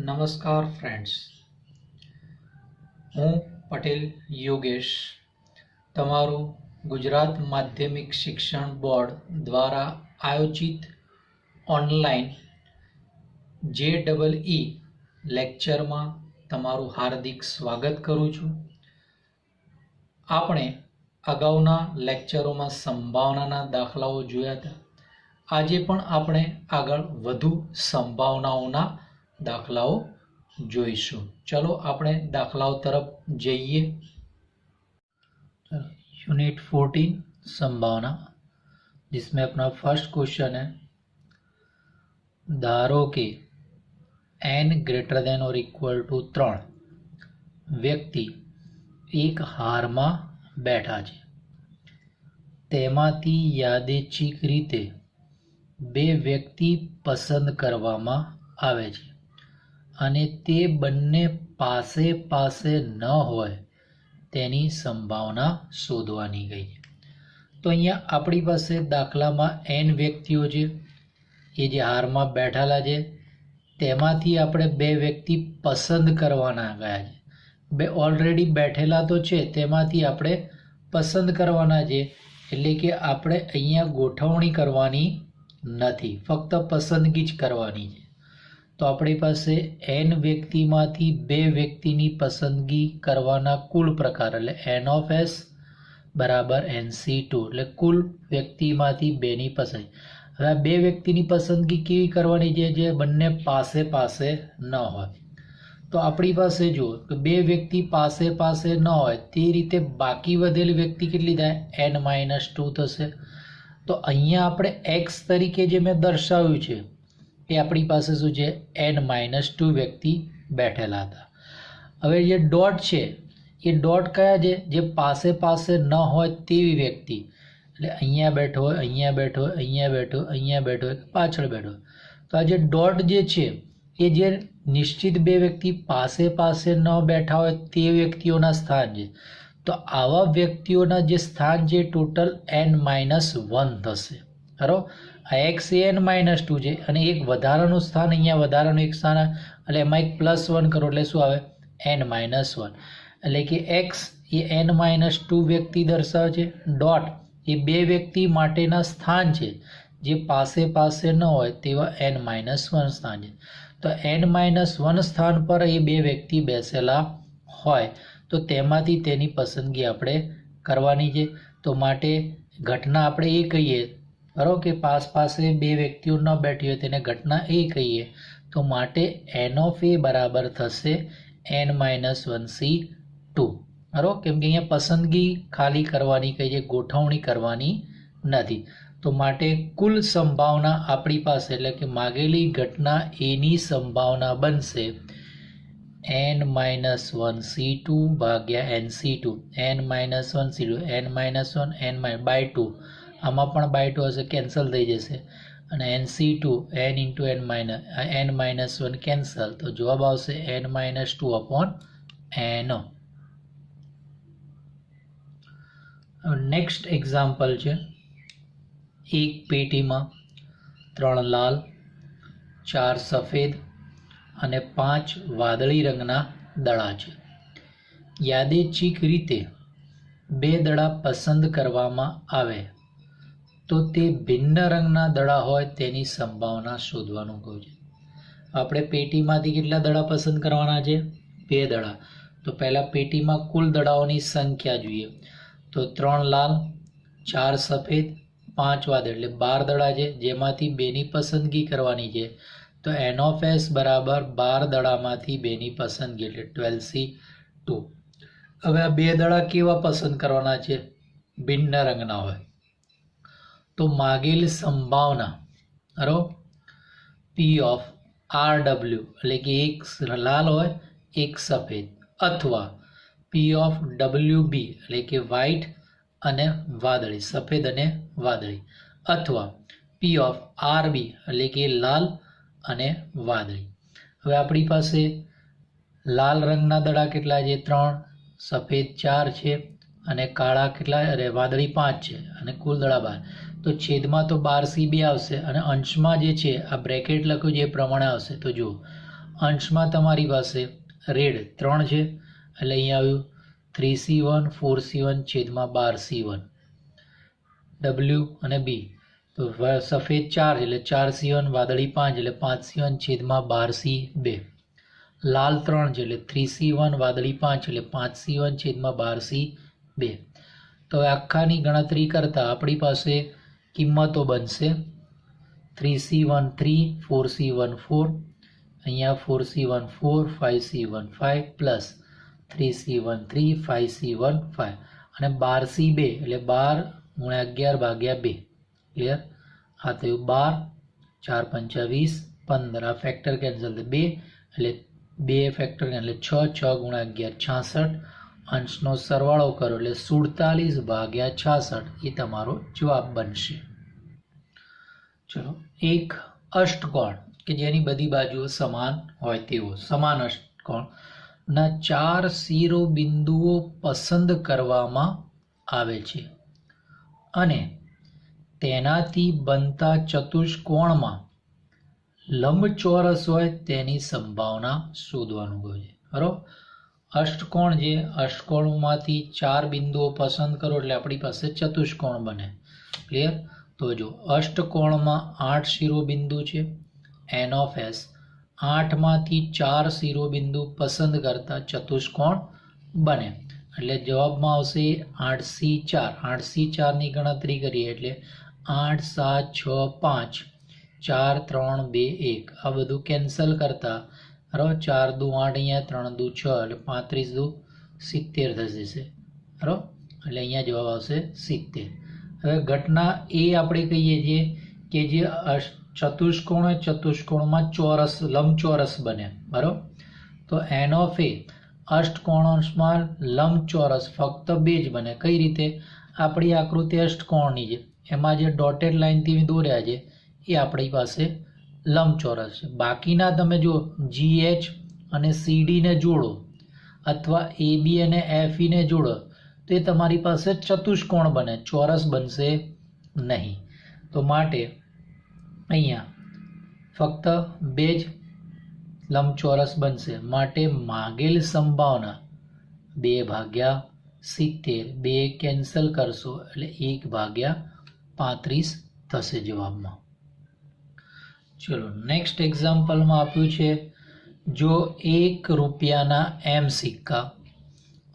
નમસ્કાર ફ્રેન્ડ્સ, હું પટેલ યોગેશ તમારું ગુજરાત માધ્યમિક શિક્ષણ બોર્ડ દ્વારા આયોજિત ઓનલાઈન JEE લેક્ચરમાં તમારું હાર્દિક સ્વાગત કરું છું. આપણે અગાઉના લેક્ચરોમાં સંભાવનાના દાખલાઓ જોયા હતા. આજે પણ આપણે આગળ વધુ સંભાવનાઓના દાખલાઓ જોઈશું. चलो આપણે દાખલાઓ તરફ જઈએ. यूनिट 14 संभावना, जिसमें अपना फर्स्ट क्वेश्चन है, धारो के n ग्रेटर देन और इक्वल टू 3 व्यक्ति एक हाરમાં બેઠા છે. તેમાંથી યાદચ્છિક રીતે બે વ્યક્તિ પસંદ કરવામાં આવે છે અને તે બંને પાસે પાસે ન હોય તેની સંભાવના શોધવાની ગઈ છે. તો અહીંયા આપણી પાસે દાખલામાં n વ્યક્તિઓ છે, એ જે હારમાં બેઠેલા છે તેમાંથી આપણે બે વ્યક્તિ પસંદ કરવાના ગયા છે. બે ઓલરેડી બેઠેલા તો છે, તેમાંથી આપણે પસંદ કરવાના છે, એટલે કે આપણે અહીંયા ગોઠવણી કરવાની નથી, ફક્ત પસંદગી જ કરવાની છે. તો આપણી પાસે n વ્યક્તિમાંથી બે વ્યક્તિની પસંદગી કરવાના કુલ પ્રકાર એટલે n ઓફ s બરાબર nc2, એટલે કુલ વ્યક્તિમાંથી બેની પસંદગી. હવે આ બે વ્યક્તિની પસંદગી કેવી કરવાની છે? જે બંને પાસે પાસે ન હોય. તો આપણી પાસે જુઓ કે બે વ્યક્તિ પાસે પાસે ન હોય, તે રીતે બાકી વધેલી વ્યક્તિ કેટલી થાય? n-2 થશે. તો અહીંયા આપણે x તરીકે જે મેં દર્શાવ્યું છે એ આપણી પાસે શું છે? n-2 વ્યક્તિ બેઠેલા હતા. હવે જે ડોટ છે એ ડોટ કયા છે? જે પાસે પાસે ન હોય તેવી વ્યક્તિ, એટલે અહીંયા બેઠો હોય, અહીંયા બેઠો હોય, અહીંયા બેઠો હોય, અહીંયા બેઠો હોય, પાછળ બેઠો હોય. તો આ જે ડોટ જે છે એ જે નિશ્ચિત બે વ્યક્તિ પાસે પાસે ન બેઠા હોય તે વ્યક્તિઓના સ્થાન છે. તો આવા વ્યક્તિઓના જે સ્થાન છે ટોટલ n-1 થશે. બરાબર, આ x એ n-2 છે અને એક વધારાનું સ્થાન, અહીંયા વધારાનું એક સ્થાન, એટલે એમાં એક +1 કરો એટલે શું આવે? n-1. એટલે કે x એ n-2 વ્યક્તિ દર્શાવે છે. ડોટ એ બે વ્યક્તિ માટેના સ્થાન છે જે પાસે પાસે ન હોય તેવા n-1 સ્થાન છે. તો n-1 સ્થાન પર એ બે વ્યક્તિ બેસેલા હોય તો તેમાંથી તેની પસંદગી આપણે કરવાની છે. તો માટે ઘટના આપણે એ કહીએ, બરાબર, કે પાસે બે વ્યક્તિઓ ન બેઠી હોય તેને ઘટના એ કહીએ. તો માટે n ઓફ a બરાબર થશે n-1c2. બરાબર, કેમ કે અહીંયા પસંદગી ખાલી કરવાની કહી છે, ગોઠવણી કરવાની નથી. તો માટે કુલ સંભાવના આપણી પાસે, એટલે કે માગેલી ઘટના એની સંભાવના બનશે n-1c2 ભાગ્યા nc2. n-1c2 n-1 આમાં પણ by2 હશે, કેન્સલ થઈ જશે, અને nc2 n-1 કેન્સલ. તો જવાબ આવશે n-2/n. નેક્સ્ટ એક્ઝામ્પલ છે, એક પેટીમાં 3 લાલ, 4 સફેદ અને 5 વાદળી રંગના દડા છે. યાદચ્છિક રીતે બે દડા પસંદ કરવામાં આવે તો તે ભિન્ન રંગના દડા હોય તેની સંભાવના શોધવાનું કહ્યું છે. આપણે પેટીમાંથી કેટલા દડા પસંદ કરવાના છે? 2 દડા. તો પહેલાં પેટીમાં કુલ દડાઓની સંખ્યા જોઈએ. તો 3 લાલ, 4 સફેદ, 5 વાદળ, એટલે 12 દડા છે, જેમાંથી બેની પસંદગી કરવાની છે. તો n ઓફ s બરાબર 12 દડામાંથી બેની પસંદગી, એટલે 12c2. હવે આ બે દડા કેવા પસંદ કરવાના છે? ભિન્ન રંગના હોય. તો માગેલ સંભાવના, બરાબર, p ઓફ rw, એટલે કે એક લાલ હોય એક સફેદ, અથવા p ઓફ wb, એટલે કે વ્હાઈટ અને વાદળી, સફેદ અને વાદળી, અથવા p ઓફ rb, એટલે કે લાલ અને વાદળી. હવે આપણી પાસે લાલ રંગના દડા કેટલા છે? 3, સફેદ 4 છે અને કાળા કેટલા? અરે વાદળી 5 છે અને કુલ દડા 12. તો છેદમાં તો 12c2 આવશે અને અંશમાં જે છે આ બ્રેકેટ લખ્યું છે એ પ્રમાણે આવશે. તો જુઓ, અંશમાં તમારી પાસે રેડ 3 છે એટલે અહીંયા આવ્યું 3c1 4c1 છેદમાં 12c1 ડબલ્યુ અને બી તો સફેદ 4 એટલે 4c1 વાદળી 5 એટલે 5c1 છેદમાં 12c2 લાલ 3 છે એટલે 3c1 વાદળી 5 એટલે 5c1 છેદમાં 12c2 તો હવે આખાની ગણતરી કરતાં આપણી પાસે કિંમતો બનશે 3c1 3 4c1 4 અહીંયા 4c1 4 5c1 5 plus 3c1 3 5c1 5 અને 12c2 એટલે 12 ગુણ્યા 11 ભાગ્યા 2 ક્લિયર આ થયું 12 4 5 20 15 આ ફેક્ટર કેન્સલ થાય 2 એટલે 2 ફેક્ટર એટલે 6 6 ગુણ્યા 11 66 અંશનો સરવાળો કરો એટલે 47 ભાગ્યા 66 એ તમારો જવાબ બનશે. ચલો એક અષ્ટકોણ કે જેની બધી બાજુઓ સમાન હોય તેવો સમાન અષ્ટકોણના 4 શિરોબિંદુઓ પસંદ કરવામાં આવે છે અને તેનાથી બનતા ચતુષ્કોણમાં લંબચોરસ હોય તેની સંભાવના શોધવાનું કહે છે. બરાબર, અષ્ટકોણ જે અષ્ટકોણમાંથી 4 બિંદુઓ પસંદ કરો એટલે આપણી પાસે ચતુષ્કોણ બને. ક્લિયર? તો જો અષ્ટકોણમાં 8 શિરોબિંદુ છે n ઓફ s 8માંથી 4 શિરોબિંદુ પસંદ કરતા ચતુષ્કોણ બને એટલે જવાબમાં આવશે 8c4. 8c4 ની ગણતરી કરીએ એટલે 8 7 6 5 4 3 2 1 આ બધું કેન્સલ કરતા બરાબર 4 દુ 8 અહીંયા 3 દુ 6 એટલે 35 દુ 70 થશે બરાબર એટલે અહીંયા જવાબ આવશે 70. હવે ઘટના એ આપણે કહીએ છીએ કે જે ચતુષ્કોણ હોય ચતુષ્કોણમાં ચોરસ લંબચોરસ બને. બરાબર, તો n ઓફ a અષ્ટકોણમાં લંબચોરસ ફક્ત 2 જ બને. કઈ રીતે? આપણી આકૃતિ અષ્ટકોણની છે એમાં જે ડોટેડ લાઇનથી દોર્યા છે એ આપણી પાસે લંબચોરસ છે. બાકીના તમે જો GH અને CD ને જોડો અથવા AB અને FE ને જોડો તો એ તમારી પાસે ચતુષ્કોણ બને, ચોરસ બનશે નહીં. તો માટે અહીંયા ફક્ત 2 જ લંબચોરસ બનશે. માટે માગેલ સંભાવના 2/70 2 કેન્સલ કરશો એટલે 1/35 થશે જવાબમાં. ચલો નેક્સ્ટ એક્ઝામ્પલમાં આપ્યું છે જો 1 રૂપિયાના m સિક્કા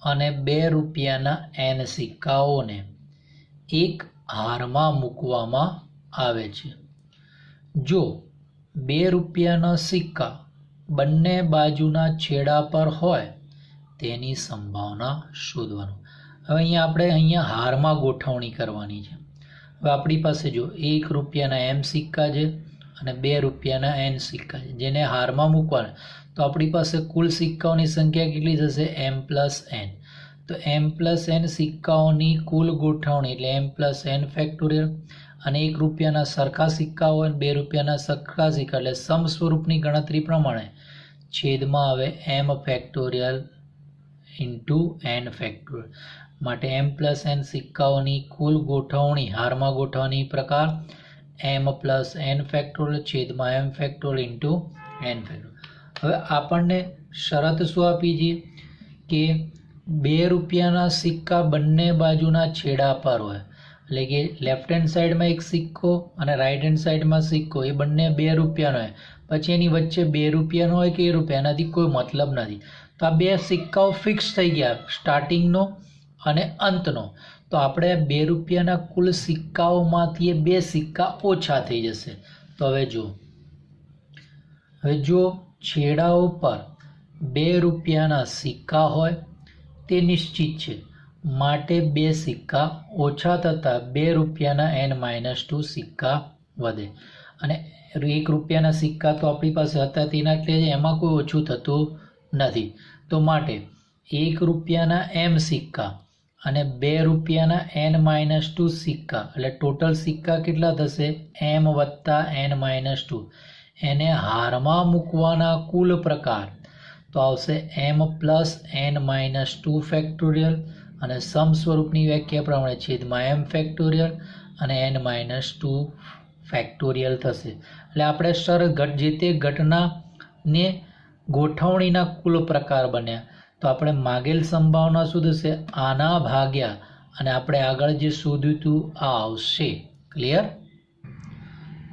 અને 2 રૂપિયાના n સિક્કાઓને એક હારમાં મૂકવામાં આવે છે. જો 2 રૂપિયાના સિક્કા બંને બાજુના છેડા પર હોય તેની સંભાવના શોધવાનું. હવે અહીંયા હારમાં ગોઠવણી કરવાની છે. હવે આપણી પાસે જો 1 રૂપિયાના m સિક્કા છે અને 2 રૂપિયાના n સિક્કા છે જેને હારમાં મૂકવાના તો આપણી પાસે કુલ સિક્કાઓની સંખ્યા કેટલી થશે? m plus n. તો m પ્લસ n સિક્કાઓની કુલ ગોઠવણી એટલે m પ્લસ n ફેક્ટોરિયલ અને 1 રૂપિયાના સરખા સિક્કા હોય અને 2 રૂપિયાના સરખા સિક્કા એટલે સમ સ્વરૂપની ગણતરી પ્રમાણે છેદમાં આવે m factorial into n factorial. માટે m પ્લસ n સિક્કાઓની કુલ ગોઠવણી હારમાં ગોઠવણી પ્રકાર m પ્લસ n ફેક્ટોરિયલ છેદમાં m factorial into n factorial. હવે આપણને શરત શું આપી છે કે 2 રૂપિયાના સિક્કા બંને બાજુના છેડા પર હોય એટલે કે લેફ્ટ હેન્ડ સાઈડમાં એક સિક્કો અને રાઈટ હેન્ડ સાઈડમાં સિક્કો એ બંને 2 રૂપિયાનો હોય પછી એની વચ્ચે 2 રૂપિયાનો હોય કે 1 રૂપિયા એનાથી કોઈ મતલબ નથી. તો આ 2 સિક્કાઓ ફિક્સ થઈ ગયા સ્ટાર્ટિંગનો અને અંતનો. તો આપણે 2 રૂપિયાના કુલ સિક્કાઓમાંથી 2 સિક્કા ઓછા થઈ જશે. તો હવે જો છેડાઓ પર 2 રૂપિયાના સિક્કા હોય તે નિશ્ચિત છે માટે 2 સિક્કા ઓછા થતાં 2 રૂપિયાના n-2 સિક્કા વધે અને 1 રૂપિયાના સિક્કા તો આપણી પાસે હતા તેના એટલે એમાં કોઈ ઓછું થતું નથી. તો માટે 1 રૂપિયાના m સિક્કા અને 2 રૂપિયાના n-2 સિક્કા એટલે ટોટલ સિક્કા કેટલા થશે? m વત્તા n-2 એને હારમાં મૂકવાના કુલ પ્રકાર તો આવશે m પ્લસ n-2 ફેક્ટોરિયલ અને સમ સ્વરૂપની વ્યાખ્યા પ્રમાણે છેદમાં m ફેક્ટોરિયલ અને n-2 ફેક્ટોરિયલ થશે. એટલે આપણે જે તે ઘટનાને ગોઠવણીના કુલ પ્રકાર બન્યા. તો આપણે માગેલ સંભાવના શું થશે? આના ભાગ્યા અને આપણે આગળ જે શોધ્યું હતું આ આવશે. ક્લિયર?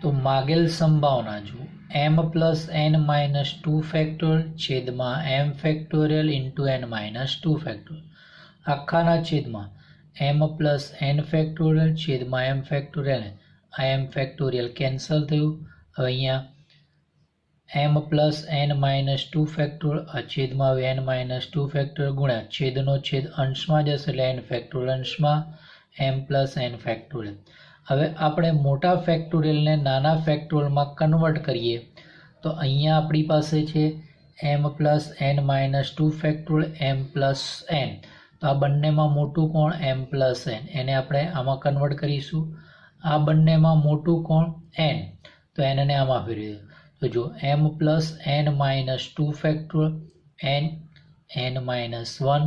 તો માગેલ સંભાવના જો m+n-2 ફેક્ટોરિયલ છેદમાં m factorial into n - 2 factorial આખાના છેદમાં m+n ફેક્ટોરિયલ છેદમાં m ફેક્ટોરિયલ. આ m ફેક્ટોરિયલ કેન્સલ થયું. હવે અહીંયા m+n-2 ફેક્ટોરિયલ આ છેદમાં હવે n - 2 ફેક્ટોરિયલ ગુણ્યા છેદનો છેદ અંશમાં જશે એટલે n ફેક્ટોરિયલ અંશમાં m+n ફેક્ટોરિયલ. હવે આપણે મોટા ફેક્ટોરિયલને નાના ફેક્ટોરિયલમાં કન્વર્ટ કરીએ તો અહીંયા આપણી પાસે છે m+n-2 ફેક્ટોરિયલ m+n. તો આ બંનેમાં મોટું કોણ? m+n. એને આપણે આમાં કન્વર્ટ કરીશું. આ બંનેમાં મોટું કોણ? n. તો n ને આમાં ફેરવી દો. તો જો m+n-2 factorial n-1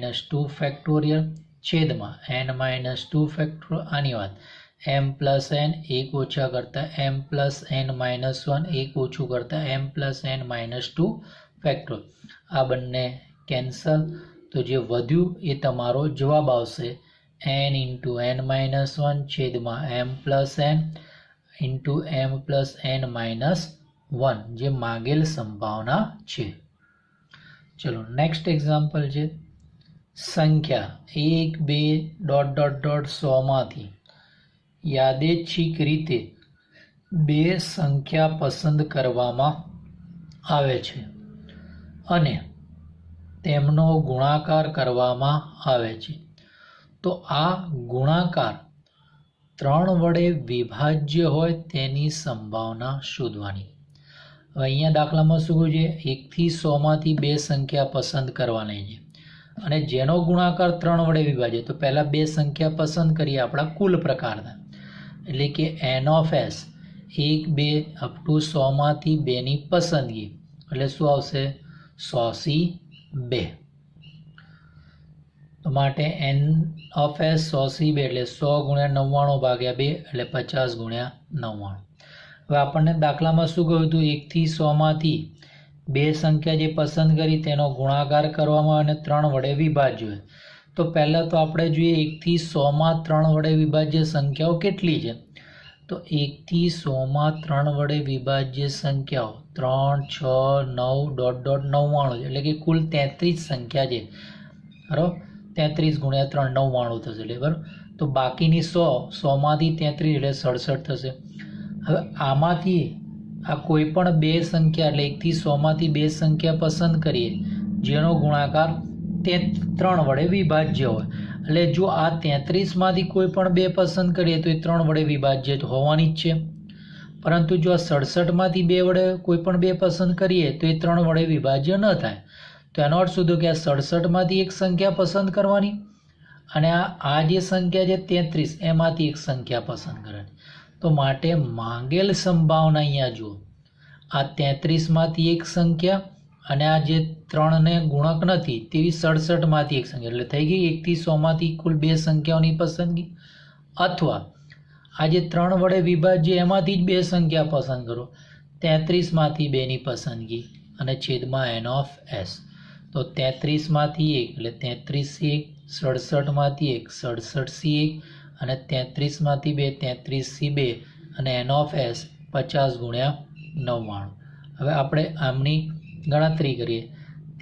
n-2 factorial છેદમાં n-2 ફેક્ટોરિયલ. આની વાત m+n 1 ઓછા કરતા m+n-1 1 ઓછું કરતા m+n-2 ફેક્ટોરિયલ. આ બંને કેન્સલ. તો જે વધ્યું એ તમારો જવાબ આવશે n × n-1 છેદમાં m+n ઇન્ટુ m+n-1 જે માગેલ સંભાવના છે. ચલો નેક્સ્ટ એક્ઝામ્પલ છે સંખ્યા 1 2 ... 100 માંથી યાદચ્છિક રીતે બે સંખ્યા પસંદ કરવામાં આવે છે અને તેમનો ગુણાકાર કરવામાં આવે છે. તો આ ગુણાકાર 3 વડે વિભાજ્ય હોય તેની સંભાવના શોધવાની. હવે અહીંયા દાખલામાં શું કહ્યું છે? 1 થી 100 માંથી બે સંખ્યા પસંદ કરવાની છે અને જેનો ગુણાકાર 3 વડે વિભાજ્ય. તો પહેલા બે સંખ્યા પસંદ કરીએ આપણા કુલ પ્રકારના, એટલે કે n(s) 1 2 up to 100 માંથી બેની પસંદગી એટલે શું આવશે? 100/2. તો માટે n(s) 100/2 એટલે 100 × 99 / 2 એટલે 50 × 99. હવે આપણને દાખલામાં શું કહ્યું હતું? 1 થી 100 માંથી બે સંખ્યા જે પસંદ કરી તેનો ગુણાકાર કરવામાં અને 3 વડે વિભાજ્ય હોય. તો પહેલાં તો આપણે જોઈએ 1 થી 100 માં 3 વડે વિભાજ્ય સંખ્યાઓ કેટલી છે? તો 1 થી 100 માં 3 વડે વિભાજ્ય સંખ્યાઓ 3 6 9 ... 99 એટલે કે કુલ 33 સંખ્યા છે. બરાબર? 33 × 3 99 થશે. એટલે બરાબર. તો બાકીની 100 માંથી 33 એટલે 67 થશે. હવે આમાંથી આ કોઈ પણ બે સંખ્યા એટલે 1 થી 100 માંથી બે સંખ્યા પસંદ કરીએ જેનો ગુણાકાર 3 વડે વિભાજ્ય હોય. એટલે જો આ 33 માંથી કોઈ પણ બે પસંદ કરીએ તો એ 3 વડે વિભાજ્ય હોવાની જ છે. પરંતુ જો આ 67 માંથી બે વડે કોઈ પણ બે પસંદ કરીએ તો એ 3 વડે વિભાજ્ય ન થાય. તો એનો અર્થ શું થયો કે આ 67 માંથી એક સંખ્યા પસંદ કરવાની અને આ જે સંખ્યા છે 33 એમાંથી એક સંખ્યા પસંદ કરવાની. તો માટે માંગેલ સંભાવના અહીંયા જુઓ, આ 33 માંથી એક સંખ્યા અને આ જે 3 ને ગુણક નથી તેવી 67 માંથી એક સંખ્યા એટલે થઈ ગઈ 1 થી 100 માંથી કુલ બે સંખ્યાઓની પસંદગી. અથવા આ જે 3 વડે વિભાજ્ય એમાંથી જ બે સંખ્યા પસંદ કરો 33 માંથી બેની પસંદગી અને છેદમાં n(s). તો 33 માંથી 1 એટલે 33C1, 67 માંથી 1 67C1 અને 33 માંથી 2 33C2 અને n(s) 50 × 99. હવે આપણે આમની ગણતરી કરીએ.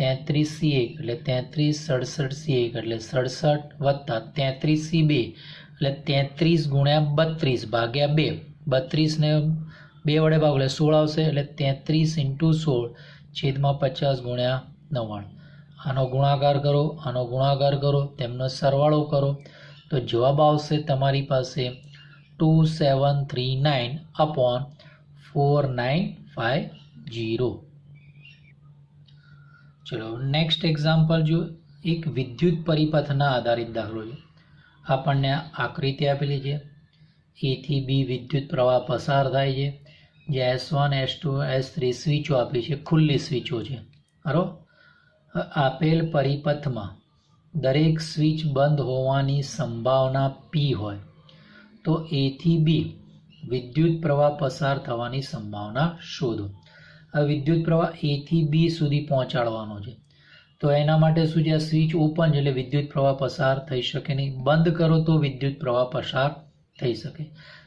33C1 એટલે 33 67C1 એટલે 67 વત્તા 33C2 એટલે 33 × 32 ભાગ્યા 2. 32 ને 2 વડે ભાગો એટલે 16 આવશે એટલે 33 × 16 છેદમાં 50 × 99. આનો ગુણાકાર કરો, આનો ગુણાકાર કરો, તેમનો સરવાળો કરો તો જવાબ આવશે તમારી પાસે 2739/4950. ચલો નેક્સ્ટ એક્ઝામ્પલ જો એક વિદ્યુત પરિપથના આધારિત દાખલો છે. આપણને આકૃતિ આપેલી છે. A થી B વિદ્યુત પ્રવાહ પસાર થાય છે. જે S1 S2 S3 સ્વિચો આપી છે, ખુલ્લી સ્વિચો છે. બરાબર? આપેલ પરિપથમાં દરેક સ્વિચ બંધ હોવાની સંભાવના P હોય તો A થી B વિદ્યુત પ્રવાહ પસાર થવાની સંભાવના શોધો. હવે વિદ્યુત પ્રવાહ A થી B સુધી પહોંચાડવાનો છે. તો એના માટે શું છે, સ્વિચ ઓપન છે એટલે વિદ્યુત પ્રવાહ પસાર થઈ શકે નહીં. બંધ કરો તો વિદ્યુત પ્રવાહ પસાર થઈ શકે.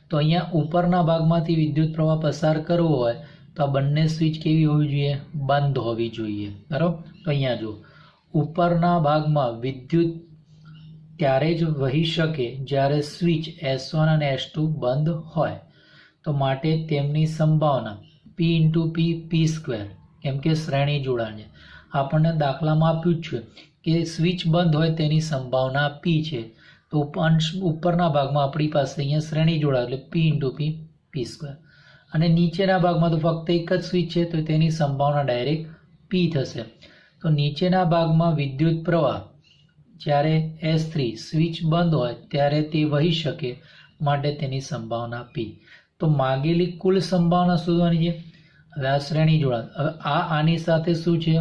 તો અહીંયા ઉપરના ભાગમાંથી વિદ્યુત પ્રવાહ પસાર કરવો હોય તો આ બંને સ્વિચ કેવી હોવી જોઈએ, બંધ હોવી જોઈએ. બરાબર. તો અહીંયા જો ઉપરના ભાગમાં વિદ્યુત ત્યારે જ વહી શકે જ્યારે સ્વિચ S1 અને S2 બંધ હોય. તો માટે તેમની સંભાવના P × P² કેમ કે શ્રેણી જોડાણ છે. આપણને દાખલામાં આપ્યું જ છે કે સ્વિચ બંધ હોય તેની સંભાવના P છે. તો ઉપરના ભાગમાં આપણી પાસે અહીંયા શ્રેણી જોડાણ એટલે P × P². અને નીચેના ભાગમાં તો ફક્ત એક જ સ્વિચ છે તો તેની સંભાવના ડાયરેક્ટ P થશે. તો નીચેના ભાગમાં વિદ્યુત પ્રવાહ જ્યારે S3 સ્વિચ બંધ હોય ત્યારે તે વહી શકે માટે તેની સંભાવના P. તો માગેલી કુલ સંભાવના શોધવાની છે. હવે આ શ્રેણી જોડાણ, હવે આની સાથે શું છે,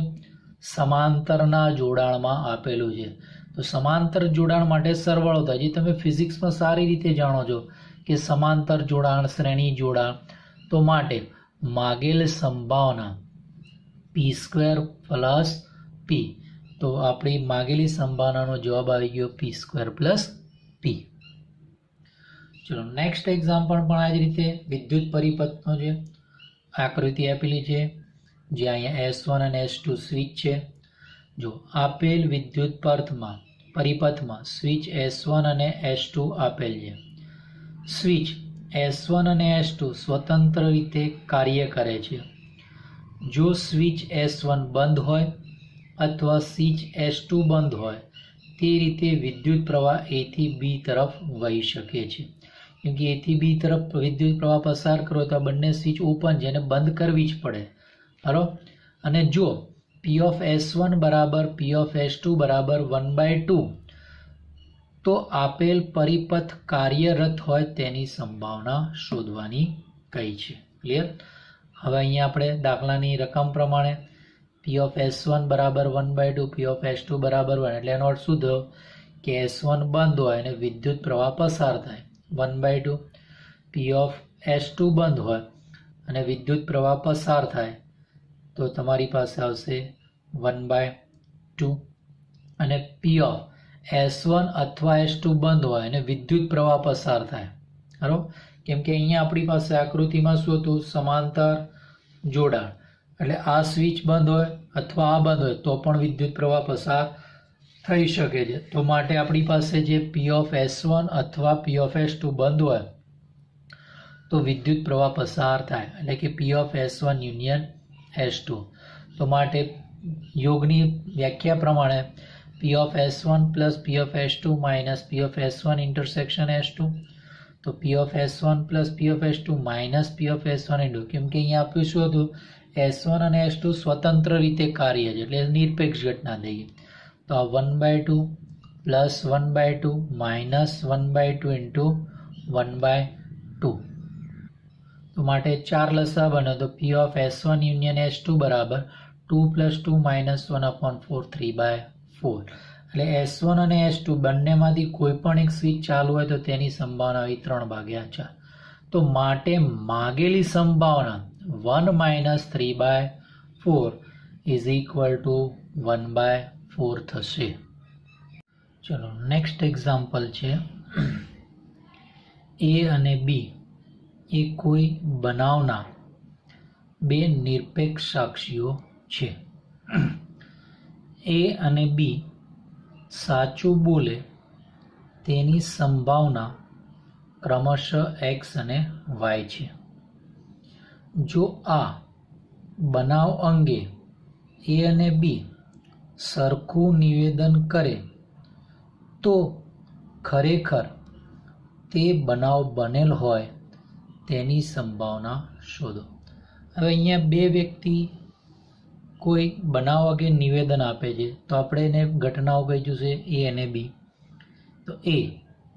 સમાંતરના જોડાણમાં આપેલું છે. તો સમાંતર જોડાણ માટે સરવાળો થાય, જે તમે ફિઝિક્સમાં સારી રીતે જાણો છો કે સમાંતર જોડાણ, શ્રેણી જોડાણ. તો માટે માગેલ સંભાવના P² + P. તો આપણી માગેલી સંભાવનાનો જવાબ આવી ગયો P² + P. ચલો નેક્સ્ટ એક્ઝામ્પલ પણ આ જ રીતે વિદ્યુત પરિપથનો છે. આકૃતિ આપેલી છે જે અહીંયા S1 અને S2 સ્વિચ છે. જો આપેલ વિદ્યુત પરિપથમાં સ્વિચ S1 અને S2 આપેલ છે. સ્વિચ S1 અને S2 સ્વતંત્ર રીતે કાર્ય કરે છે. જો સ્વિચ S1 બંધ હોય અથવા સ્વિચ S2 બંધ હોય તે રીતે વિદ્યુત પ્રવાહ A થી B તરફ વહી શકે છે. કેમ કે A થી B તરફ વિદ્યુત પ્રવાહ પસાર કરો તો આ બંને સ્વિચ ઓપન છે અને બંધ કરવી જ પડે. બરાબર. અને જો P(S1) = P(S2) = 1/2 તો આપેલ પરિપથ કાર્યરત હોય તેની સંભાવના શોધવાની કહી છે. ક્લિયર. હવે અહીંયા આપણે દાખલાની રકમ પ્રમાણે P(S1) = 1/2, P(S2) = 1, એટલે એનો અર્થ શું થયો કે S1 બંધ હોય અને વિદ્યુત પ્રવાહ પસાર થાય 1/2, P(S2) બંધ હોય અને વિદ્યુત પ્રવાહ પસાર થાય તો તમારી પાસે આવશે 1/2. અને P(S1) અથવા S2 બંધ હોય અને વિદ્યુત પ્રવાહ પસાર થાય. બરાબર. કેમ કે અહીંયા આપણી પાસે આકૃતિમાં શું હતું, સમાંતર જોડાણ. એટલે આ સ્વિચ બંધ હોય અથવા આ બંધ હોય તો પણ વિદ્યુત પ્રવાહ પસાર થઈ શકે છે. તો માટે આપણી પાસે જે P(S1) અથવા P(S2) બંધ હોય તો વિદ્યુત પ્રવાહ પસાર થાય, એટલે કે P(S1) * S2. તો માટે યોગની વ્યાખ્યા પ્રમાણે P(S1) + P(S2) - P(S1) * S2. તો P(S1 + P(S2) - P(S1) કેમ કે અહીંયા આપ્યું શું હતું, S1 અને S2 સ્વતંત્ર રીતે કાર્ય છે એટલે નિરપેક્ષ ઘટના થઈ ગઈ. તો આ 1/2 + 1/2 - 1/2 × 1/2. તો માટે 4 લસા બને તો P(S1) * S2 = 2 + 2 - 1/4 3/4. એટલે S1 અને S2 બંનેમાંથી કોઈ પણ એક સ્વિચ ચાલુ હોય તો તેની સંભાવના આવી 3/4. તો માટે માગેલી સંભાવના 1 - 3/4 = 1/4 થશે. ચલો નેક્સ્ટ એક્ઝામ્પલ છે. A અને B એ કોઈ બનાવના બે નિરપેક્ષ સાક્ષીઓ છે. A અને B સાચું બોલે તેની સંભાવના ક્રમશઃ X અને Y છે. જો આ બનાવ અંગે A અને B સરખું નિવેદન કરે તો ખરેખર તે બનાવ બનેલ હોય તેની સંભાવના શોધો. હવે અહીંયા બે વ્યક્તિ કોઈ બનાવ અંગે નિવેદન આપે છે તો આપણે એને ઘટનાઓ કહીશું છે A અને B. તો A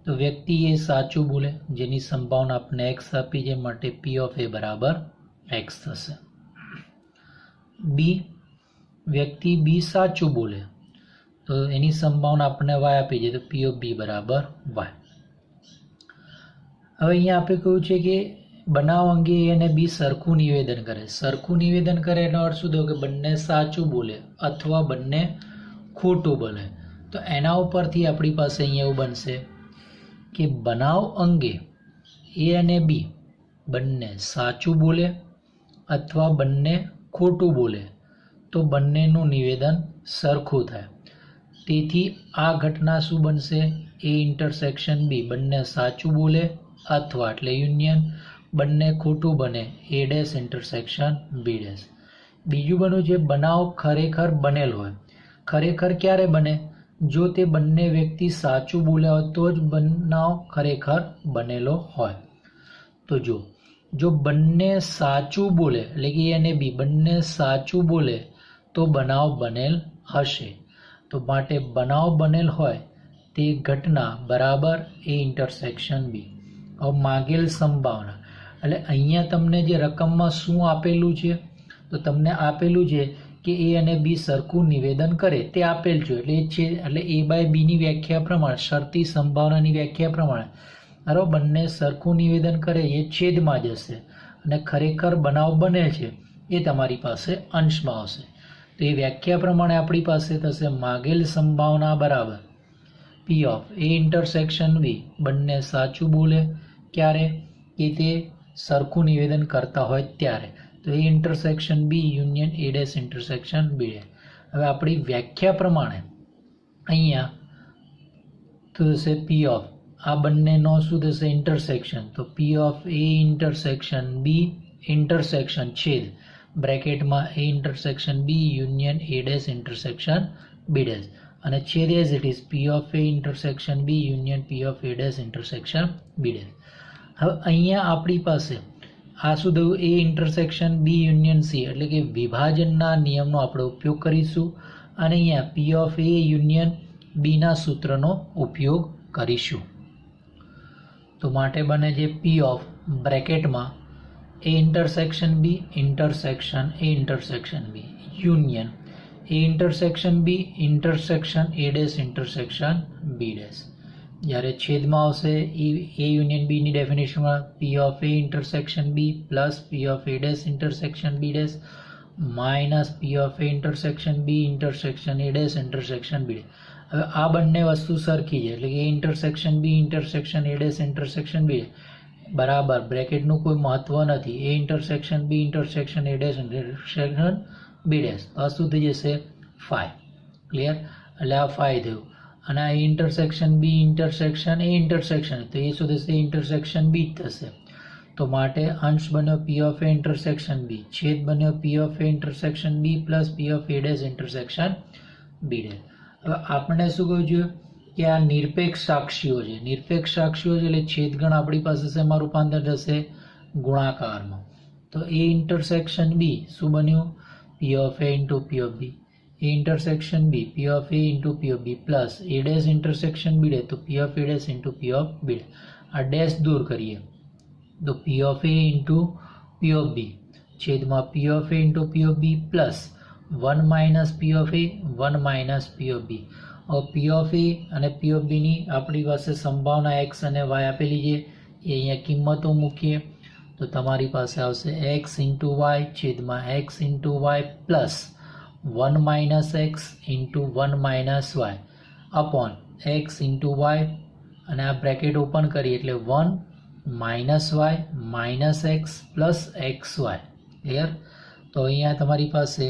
તો વ્યક્તિ એ સાચું બોલે જેની સંભાવના આપણે X આપી છે માટે P(A) = X થશે. B વ્યક્તિ B સાચું બોલે તો એની સંભાવના આપણે Y આપી છે તો P(B) = Y. હવે અહીંયા આપણે કહ્યું છે કે બનાવ અંગે એ અને બી સરખું નિવેદન કરે. સરખું નિવેદન કરે એનો અર્થ શું થયો કે બંને સાચું બોલે અથવા બંને ખોટું બોલે. તો એના ઉપરથી આપણી પાસે અહીંયા એવું બનશે કે બનાવ અંગે એ અને બી બંને સાચું બોલે અથવા બંને ખોટું બોલે તો બંનેનું નિવેદન સરખું થાય. તેથી આ ઘટના શું બનશે? એ ઇન્ટરસેક્શન બી બંને સાચું બોલે અથવા એટલે યુનિયન બંને ખોટું બને A dash intersection B dash. બીજું બન્યું છે બનાવ ખરેખર બનેલ હોય. ખરેખર ક્યારે બને? જો તે બંને વ્યક્તિ સાચું બોલ્યા હોય તો જ બનાવ ખરેખર બનેલો હોય. તો જો બંને સાચું બોલે એટલે કે એ અને બી બંને સાચું બોલે તો બનાવ બનેલ હશે. તો માટે બનાવ બનેલ હોય તે ઘટના બરાબર એ ઇન્ટરસેક્શન બી. હવે માગેલ સંભાવના એટલે અહીંયા તમને જે રકમમાં શું આપેલું છે? તો તમને આપેલું છે કે એ અને બી સરખું નિવેદન કરે તે આપેલ છે એટલે એ છે એટલે એ બાય બીની વ્યાખ્યા પ્રમાણે શરતી સંભાવનાની વ્યાખ્યા પ્રમાણે બરાબર બંને સરખું નિવેદન કરે એ છેદમાં જશે અને ખરેખર બનાવ બને છે એ તમારી પાસે અંશમાં આવશે. તો એ વ્યાખ્યા પ્રમાણે આપણી પાસે થશે માગેલ સંભાવના બરાબર પી ઓફ એ ઇન્ટરસેક્શન બી બંને સાચું બોલે ક્યારે? કે તે સરખું નિવેદન કરતા હોય ત્યારે. તો A intersection B union A dash intersection B dash. હવે આપણી વ્યાખ્યા પ્રમાણે અહીંયા થશે પી ઓફ આ બંનેનો શું થશે? ઇન્ટરસેક્શન. તો P of A intersection B intersection છેદ બ્રેકેટમાં A intersection B union A dash intersection B dash અને છેદ as it is P of A intersection B union P of A dash intersection B dash. હવે અહીંયા આપણી પાસે આ શું થયું? A intersection B union C એટલે કે વિભાજનના નિયમનો આપણે ઉપયોગ કરીશું અને અહીંયા પી ઓફ એ યુનિયન બીના સૂત્રનો ઉપયોગ કરીશું. તો માટે બને છે પી ઓફ બ્રેકેટમાં A intersection B intersection A intersection B union A intersection B intersection A dash intersection B dash. જ્યારે છેદમાં આવશે એ યુનિયન બીની ડેફિનેશનમાં P of A intersection B plus P of A dash intersection B dash minus P of A intersection B intersection A dash intersection B dash. હવે આ બંને વસ્તુ સરખી છે એટલે કે A intersection B intersection A dash intersection B બરાબર બ્રેકેટનું કોઈ મહત્વ નથી. A intersection B intersection A dash intersection B dash. આ શું થઈ જશે? 5. ક્લિયર? એટલે આ 5 થયું અને આ intersection B intersection A intersection તો એ શું થશે? ઇન્ટરસેક્શન બી જ થશે. તો માટે અંશ બન્યો P of A intersection B છેદ બન્યો P of A intersection B plus P of A dash intersection B dash. હવે આપણે શું કહ્યું છે કે આ નિરપેક્ષ સાક્ષીઓ છે. નિરપેક્ષ સાક્ષીઓ છે એટલે છેદગણ આપણી પાસે શેમાં રૂપાંતર થશે? ગુણાકારમાં. તો એ ઇન્ટરસેક્શન બી શું બન્યું? P of A into P of B A intersection B P of A into P of B plus A dash intersection B dash તો P of A dash into P of B dash. આ dash દૂર કરીએ તો P of A into P of B છેદમાં P of A into P of B plus 1 minus P of A 1 minus P of B. હવે પી of એ અને પી of બીની આપણી પાસે સંભાવના એક્સ અને વાય આપેલી છે એ અહીંયા કિંમતો મૂકીએ તો તમારી પાસે આવશે એક્સ ઇન્ટુ વાય છેદમાં X into Y plus 1 minus X into 1 minus Y upon X into Y અને આ બ્રેકેટ ઓપન કરીએ એટલે 1 minus Y minus X plus X Y. Clear? તો અહીંયા તમારી પાસે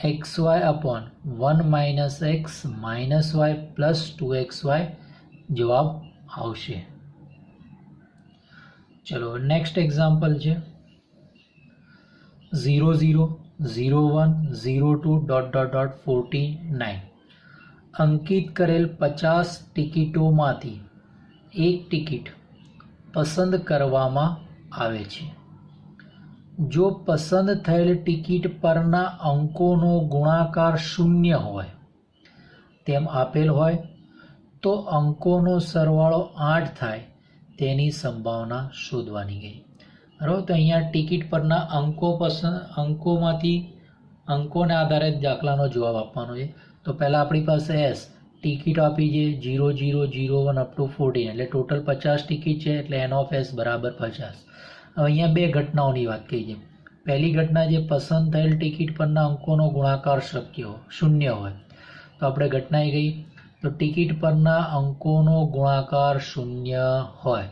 X Y upon 1 minus X minus Y plus 2 XY જવાબ આવશે. ચલો નેક્સ્ટ એક્ઝામ્પલ છે 0 0 0 1 0 2 ડોટ ડોટ ડોટ 49. અંકિત કરેલ 50 ટિકિટોમાંથી એક ટિકિટ પસંદ કરવામાં આવે છે. જો પસંદ થયેલ ટિકિટ પરના અંકોનો ગુણાકાર 0 હોય તેમ આપેલ હોય તો અંકોનો સરવાળો 8 થાય તેની સંભાવના શોધવાની ગઈ. બરાબર? તો અહીંયા ટિકિટ પરના અંકોમાંથી અંકોને આધારે દાખલાનો જવાબ આપવાનો છે. તો પહેલાં આપણી પાસે એસ ટિકિટ આપી છે 0 0 0 1 અપ ટુ 14 એટલે ટોટલ 50 ટિકિટ છે એટલે એન ઓફ એસ બરાબર 50. હવે અહીંયા બે ઘટનાઓની વાત કહી છે. પહેલી ઘટના જે પસંદ થયેલ ટિકિટ પરના અંકોનો ગુણાકાર શૂન્ય હોય, તો આપણે ઘટના ગઈ તો ટિકિટ પરના અંકોનો ગુણાકાર શૂન્ય હોય.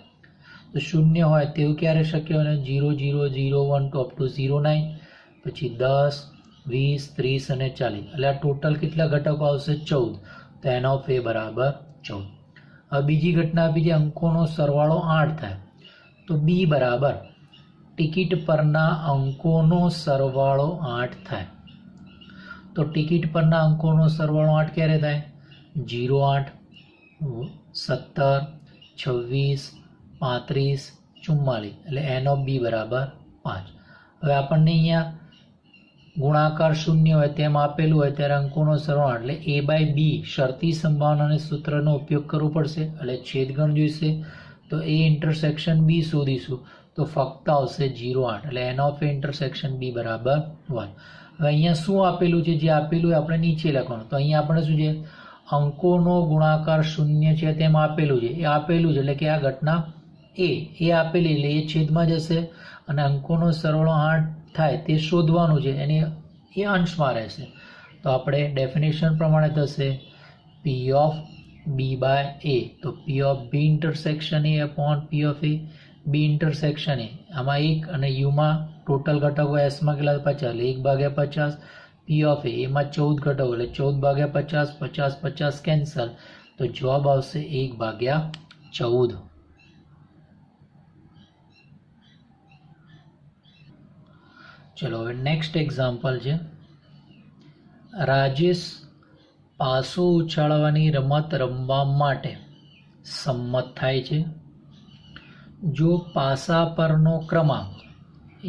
તો શૂન્ય હોય તેવું ક્યારે શક્ય હોય? 0, 0, 0, 1 to up to 09, પછી 10, 20, 30 અને 40. એટલે આ ટોટલ કેટલા ઘટકો આવશે? 14. તો n of a બરાબર 14. હવે બીજી ઘટના આપી છે અંકોનો સરવાળો 8 થાય. તો b બરાબર ટિકિટ પરના અંકોનો સરવાળો 8 થાય. તો ટિકિટ પરના અંકોનો સરવાળો 8 ક્યારે થાય? 0, 8, 17, 26, 35, 44. એટલે n of b બરાબર 5. હવે આપણને અહીંયા ગુણાકાર શૂન્ય હોય તેમ આપેલું હોય ત્યારે અંકોનો સરવાળો એટલે a/b શરતી સંભાવનાના સૂત્રનો ઉપયોગ કરવો પડશે. એટલે છેદગણ જોઈશે તો a ઇન્ટરસેક્શન b શોધીશું તો ફક્ત આવશે 0, 8. એટલે n of a intersection b બરાબર 1. હવે અહીંયા શું આપેલું છે? જે આપેલું હોય આપણે નીચે લખવાનું. તો અહીંયા આપણે શું છે? અંકોનો ગુણાકાર શૂન્ય છે તેમ આપેલું છે. એ આપેલું છે એટલે કે આ ઘટના એ આપેલી એટલે એ છેદમાં જશે અને અંકોનો સરવાળો 8 થાય તે શોધવાનું છે એને એ અંશમાં રહેશે. તો આપણે ડેફિનેશન પ્રમાણે થશે p of b by a. તો p of b intersection a upon p of a. b intersection a આમાં 1 અને u માં ટોટલ ઘટકો s માં કેટલા? 50. એટલે 1/50. p of a એમાં 14 ઘટકો એટલે 14/50, 50, 50 કેન્સલ. તો જવાબ આવશે 1/14. ચલો હવે નેક્સ્ટ એક્ઝામ્પલ છે. રાજેશ પાસો ઉછાળવાની રમત રમવા માટે સંમત થાય છે. જો પાસા પરનો ક્રમાંક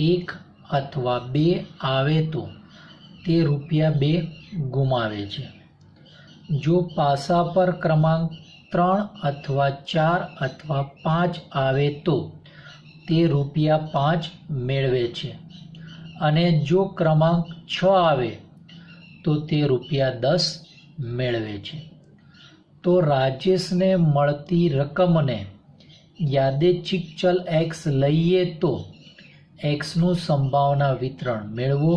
1 અથવા 2 આવે તો તે ₹2 ગુમાવે છે. જો પાસા પર ક્રમાંક 3 અથવા 4 અથવા 5 આવે તો તે ₹5 મેળવે છે. અને જો ક્રમાંક 6 આવે તો તે ₹10 મેળવે છે. તો રાજેશને મળતી રકમને યાદચ્છિક ચલ x લઈએ તો xનું સંભાવના વિતરણ મેળવો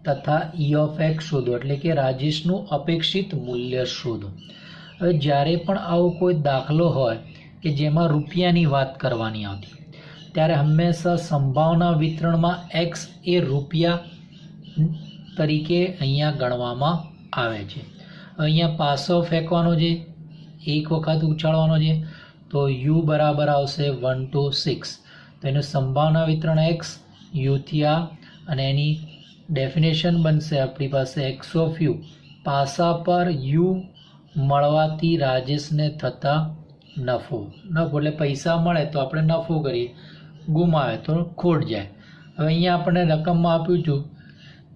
તથા e of x શોધો. એટલે કે રાજેશનું અપેક્ષિત મૂલ્ય શોધો. હવે જ્યારે પણ આવો કોઈ દાખલો હોય કે જેમાં રૂપિયાની વાત કરવાની આવતી ત્યારે હંમેશા સંભાવના વિતરણમાં x એ રૂપિયા તરીકે અહીંયા ગણવામાં આવે છે. અહીંયા પાસો ફેંકવાનો છે, એક વખત ઉછાળવાનો છે તો u બરાબર આવશે 1 to 6. તો એનું સંભાવના વિતરણ x uથી આ અને એની ડેફિનેશન બનશે આપણી પાસે x of u પાસા પર u મળવાથી રાજેશને થતા નફો એટલે પૈસા મળે તો આપણે નફો કરીએ, ગુમાવે તો ખોટ જાય. હવે અહીંયા આપણને રકમમાં આપ્યું હતું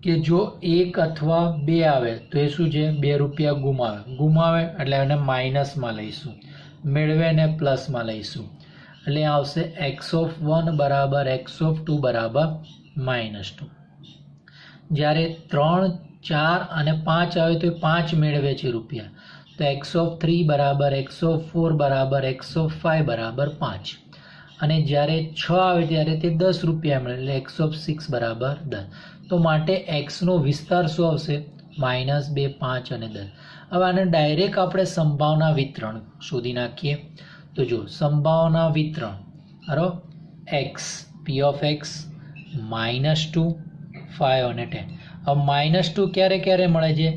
કે જો 1 અથવા 2 આવે તો એ શું છે? ₹2 ગુમાવે એટલે એને માઇનસમાં લઈશું, મેળવે ને પ્લસમાં લઈશું. એટલે આવશે x of 1 બરાબર x of 2 બરાબર -2. જ્યારે 3, 4 અને 5 આવે તો 5 મેળવે છે રૂપિયા. તો x of 3 બરાબર x of 4 બરાબર x of 5 બરાબર 5. અને જ્યારે 6 આવે ત્યારે તે ₹10 મળે એટલે x of 6 બરાબર 10. તો માટે xનો વિસ્તાર શું આવશે? -2, 5 અને 10. હવે આને ડાયરેક્ટ આપણે સંભાવના વિતરણ શોધી નાખીએ. તો જો સંભાવના વિતરણ x p of x -2, 5 અને 10. હવે -2 ક્યારે ક્યારે મળે છે?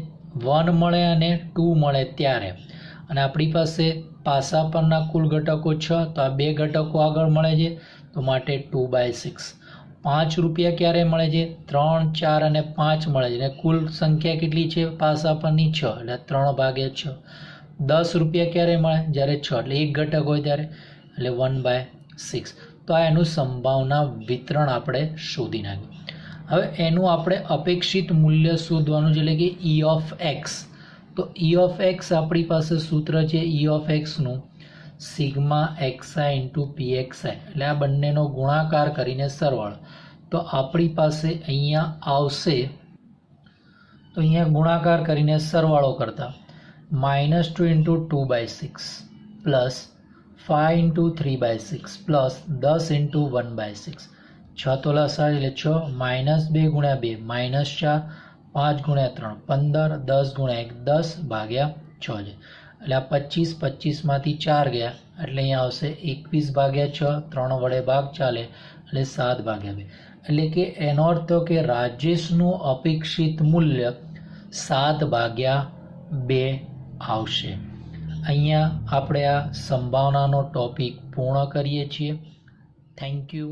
1 મળે અને 2 મળે ત્યારે. અને આપણી પાસે પાસા પરના કુલ ઘટકો 6 તો આ 2 ઘટકો આગળ મળે છે તો માટે 2/6. ₹5 ક્યારે મળે છે? 3, 4 અને 5 મળે છે અને કુલ સંખ્યા કેટલી છે પાસા પરની? 6 એટલે 3/6. ₹10 ક્યારે મળે? જ્યારે 6 એટલે એક ઘટક હોય ત્યારે એટલે 1/6. તો આ એનું સંભાવના વિતરણ આપણે શોધી નાખ્યું. હવે એનું આપણે અપેક્ષિત મૂલ્ય શોધવાનું છે એટલે કે e of x. તો e of x આપણી પાસે સૂત્ર છે e of x નું σxi into pxi. એટલે આ બંનેનો ગુણાકાર કરીને સરવાળો. તો આપણી પાસે અહીંયા આવશે તો અહીંયા ગુણાકાર કરીને સરવાળો કરતા -2 into 2/6 plus 5 into 3/6 plus 10 into 1/6. 6 તોલા 7 એટલે 6 -2 × 2 -4 5 × 3 15 10 × 1 10 ભાગ્યા 6 છે એટલે આ 25 25માંથી 4 ગયા એટલે અહીંયા આવશે 21 ભાગ્યા 6 3 વડે ભાગ ચાલે એટલે 7 ભાગ્યા 2 એટલે કે એનો અર્થ તો કે રાજેશનું અપેક્ષિત મૂલ્ય 7 ભાગ્યા 2 આવશે. અહીંયા આપણે આ સંભાવનાનો ટોપિક પૂર્ણ કરીએ છીએ. Thank you.